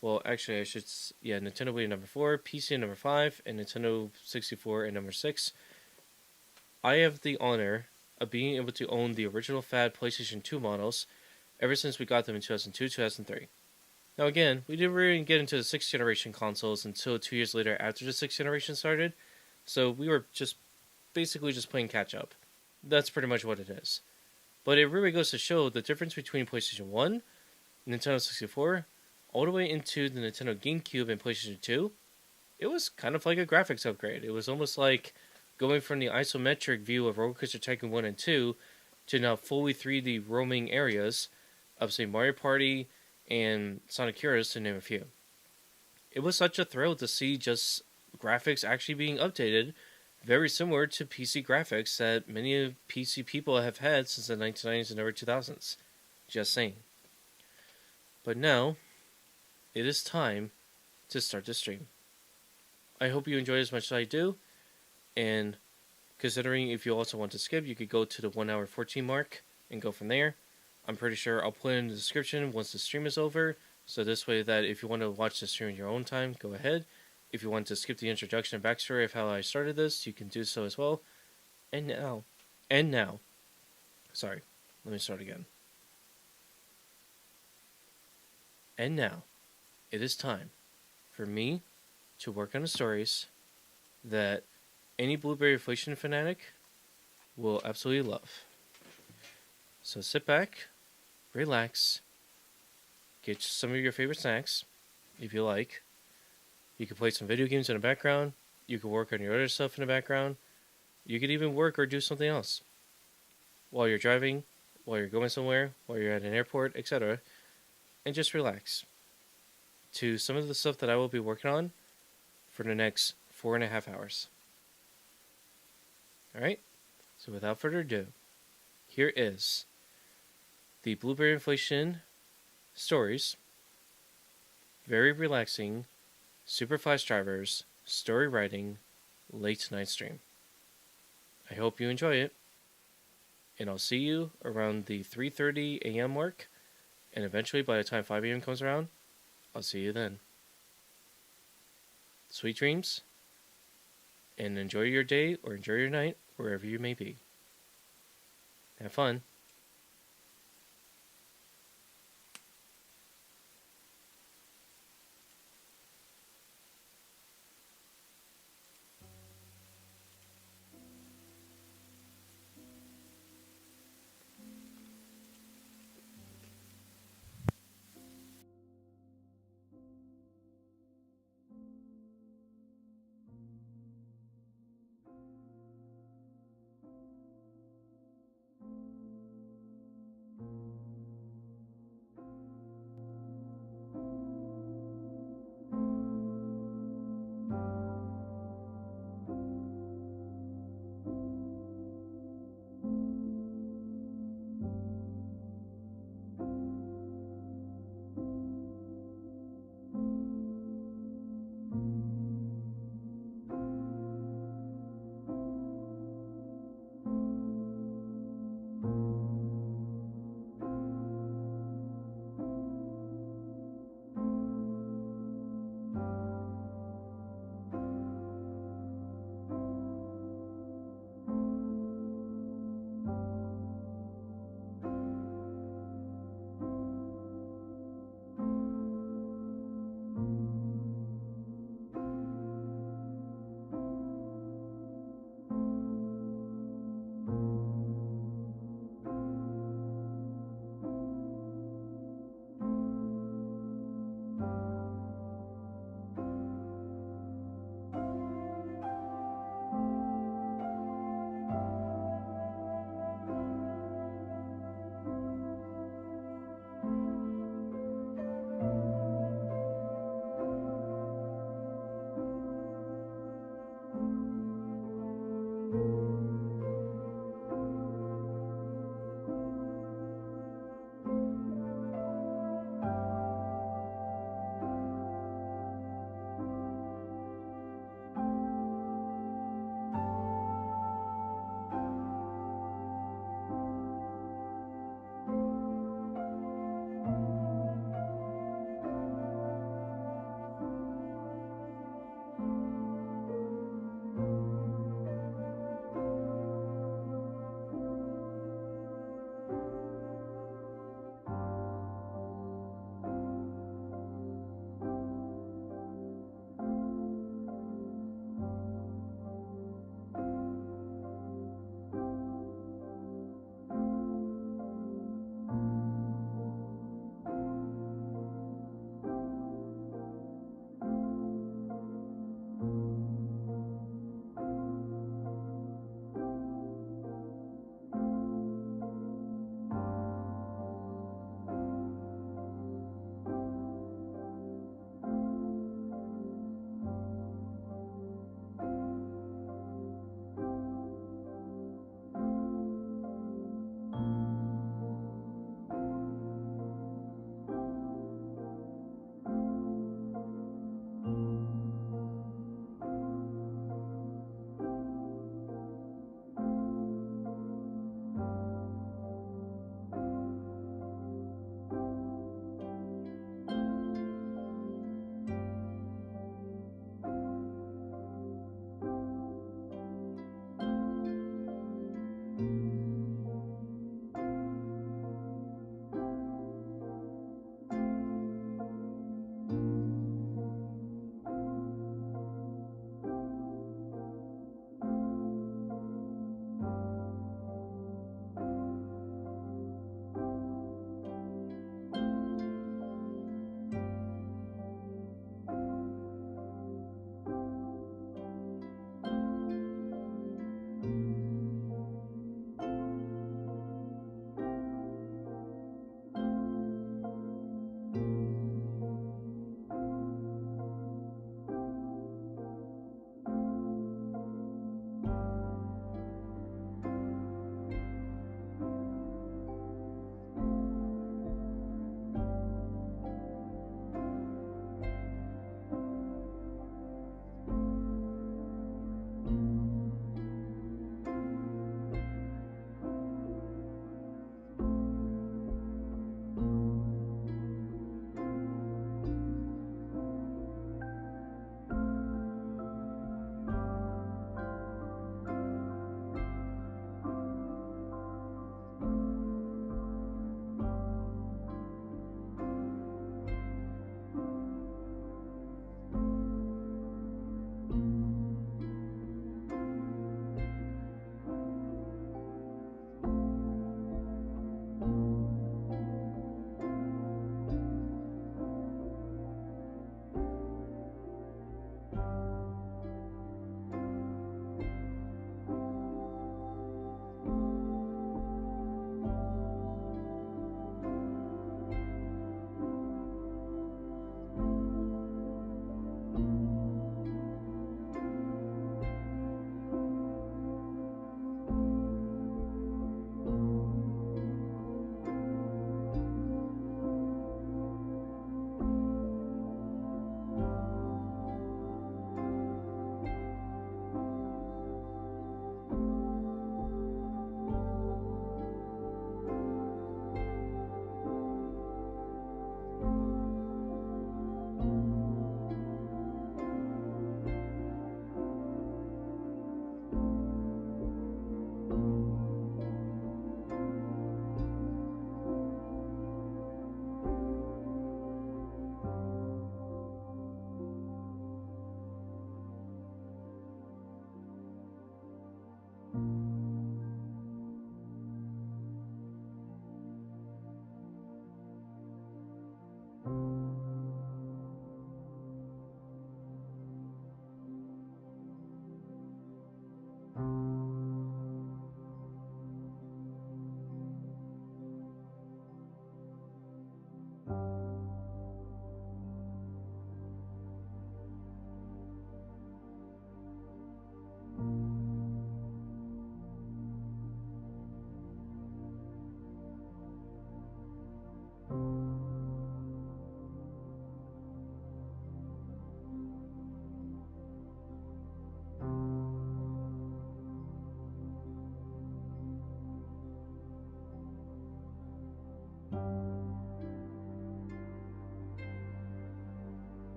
well, actually, Nintendo Wii at number 4, PC at number 5, and Nintendo 64 at number 6. I have the honor of being able to own the original FAT PlayStation 2 models ever since we got them in 2002, 2003. Now again, we didn't really get into the 6th generation consoles until 2 years later after the 6th generation started, so we were basically just playing catch up. That's pretty much what it is. But it really goes to show the difference between PlayStation 1, Nintendo 64, all the way into the Nintendo GameCube and PlayStation 2. It was kind of like a graphics upgrade. It was almost like going from the isometric view of Roller Coaster Tycoon 1 and 2 to now fully 3D roaming areas of, say, Mario Party and Sonic Heroes, to name a few. It was such a thrill to see just graphics actually being updated, very similar to PC graphics that many PC people have had since the 1990s and early 2000s. Just saying. But now, it is time to start the stream. I hope you enjoy as much as I do, and considering if you also want to skip, you could go to the 1 hour 14 mark and go from there. I'm pretty sure I'll put it in the description once the stream is over, so this way that if you want to watch the stream in your own time, go ahead. If you want to skip the introduction and backstory of how I started this, you can do so as well. And now, sorry, let me start again. And now, it is time for me to work on the stories that any Blueberry Inflation fanatic will absolutely love. So sit back, relax, get some of your favorite snacks, if you like. You can play some video games in the background. You can work on your other stuff in the background. You could even work or do something else while you're driving, while you're going somewhere, while you're at an airport, etc. And just relax to some of the stuff that I will be working on for the next 4.5 hours. Alright? So without further ado, here is the Blueberry Inflation Stories, very relaxing, SuperFlashDriver's story writing late night stream. I hope you enjoy it, and I'll see you around the 3:30 a.m. mark, and eventually by the time 5 a.m. comes around, I'll see you then. Sweet dreams, and enjoy your day or enjoy your night wherever you may be. Have fun.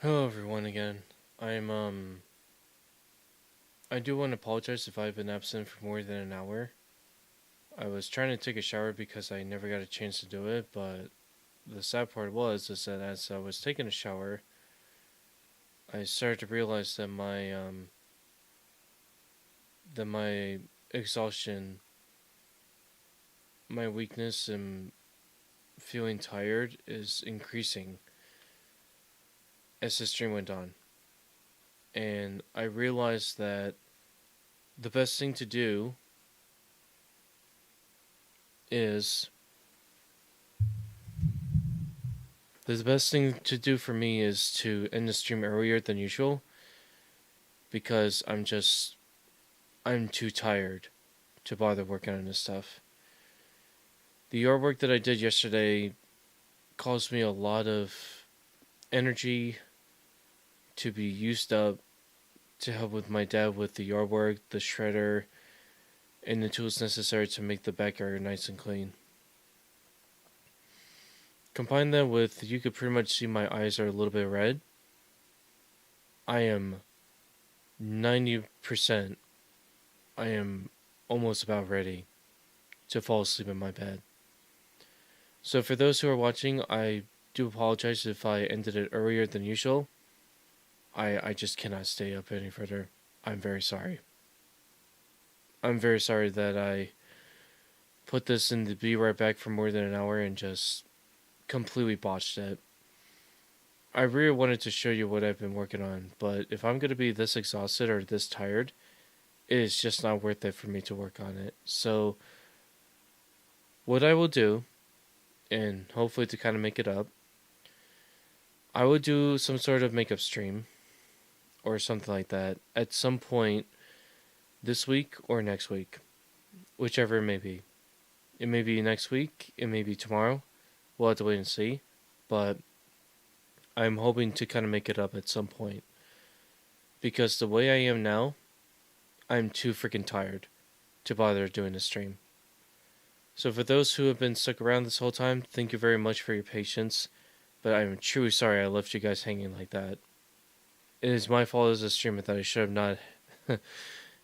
Hello everyone again. I do want to apologize if I've been absent for more than an hour. I was trying to take a shower because I never got a chance to do it, but the sad part is that as I was taking a shower, I started to realize that my exhaustion, my weakness and feeling tired is increasing as the stream went on. And I realized that the best thing to do is the best thing to do for me is to end the stream earlier than usual, because I'm too tired to bother working on this stuff. The artwork that I did yesterday caused me a lot of energy to be used up to help with my dad with the yard work, the shredder, and the tools necessary to make the backyard nice and clean. Combine that with, you could pretty much see my eyes are a little bit red. I am 90%, I am almost about ready to fall asleep in my bed. So for those who are watching, I do apologize if I ended it earlier than usual. I just cannot stay up any further. I'm very sorry. I'm very sorry that I put this in the Be Right Back for more than an hour and just completely botched it. I really wanted to show you what I've been working on, but if I'm going to be this exhausted or this tired, it is just not worth it for me to work on it. So what I will do, and hopefully to kind of make it up, I will do some sort of makeup stream or something like that at some point this week or next week, whichever it may be. It may be next week, it may be tomorrow. We'll have to wait and see, but I'm hoping to kind of make it up at some point, because the way I am now, I'm too freaking tired to bother doing a stream. So for those who have been stuck around this whole time, thank you very much for your patience, but I'm truly sorry I left you guys hanging like that. It is my fault as a streamer that I should have not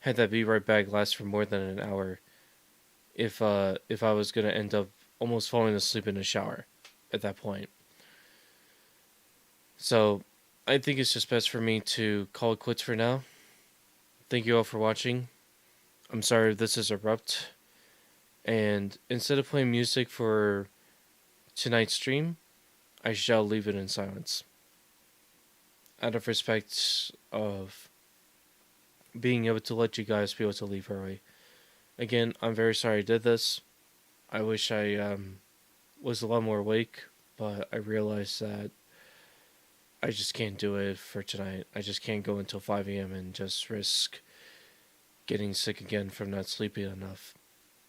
had that Be Right Back last for more than an hour if I was going to end up almost falling asleep in the shower at that point. So I think it's just best for me to call it quits for now. Thank you all for watching. I'm sorry if this is abrupt. And instead of playing music for tonight's stream, I shall leave it in silence, out of respect of being able to let you guys be able to leave early. Again, I'm very sorry I did this. I wish I was a lot more awake, but I realized that I just can't do it for tonight. I just can't go until 5 a.m. and just risk getting sick again from not sleeping enough.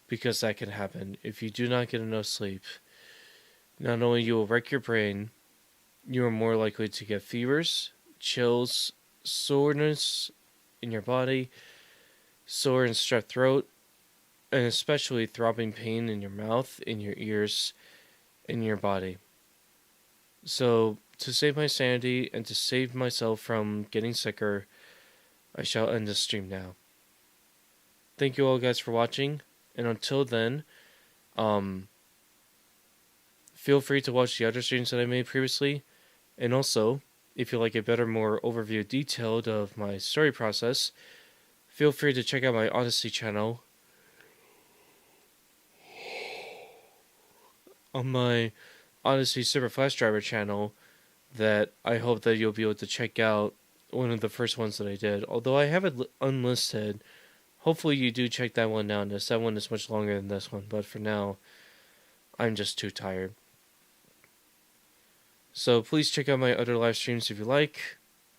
Because that can happen. If you do not get enough sleep, not only you will wreck your brain, you are more likely to get fevers, chills, soreness in your body, sore and strep throat, and especially throbbing pain in your mouth, in your ears, in your body. So, to save my sanity and to save myself from getting sicker, I shall end this stream now. Thank you all guys for watching, and until then, feel free to watch the other streams that I made previously, and also, if you like a better, more overview detailed of my story process, feel free to check out my Odysee channel. On my Odysee SuperFlashDriver channel, that I hope that you'll be able to check out, one of the first ones that I did. Although I have it unlisted, hopefully you do check that one out, as that one is much longer than this one, but for now, I'm just too tired. So please check out my other live streams if you like.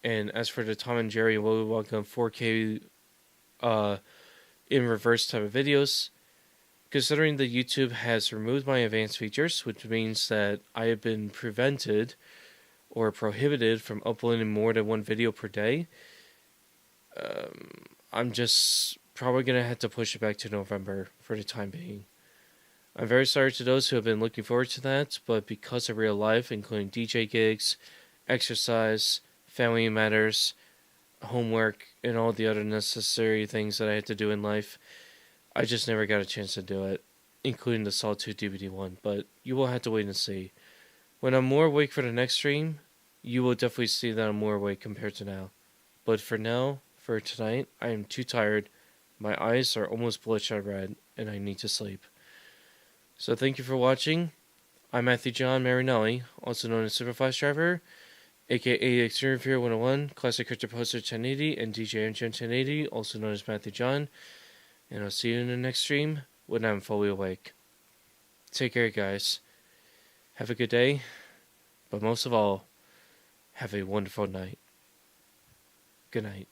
And as for the Tom and Jerry Will Welcome 4K in reverse type of videos, considering that YouTube has removed my advanced features, which means that I have been prevented or prohibited from uploading more than one video per day, I'm just probably going to have to push it back to November for the time being. I'm very sorry to those who have been looking forward to that, but because of real life, including DJ gigs, exercise, family matters, homework, and all the other necessary things that I had to do in life, I just never got a chance to do it, including the Solitude DVD one, but you will have to wait and see. When I'm more awake for the next stream, you will definitely see that I'm more awake compared to now. But for now, for tonight, I am too tired. My eyes are almost bloodshot red, and I need to sleep. So thank you for watching. I'm Matthew John Marinelli, also known as SuperFlashDriver, aka Extreme Fear 101, Classic Character Poster 1080, and DJ Engine 1080, also known as Matthew John. And I'll see you in the next stream when I'm fully awake. Take care, guys. Have a good day, but most of all, have a wonderful night. Good night.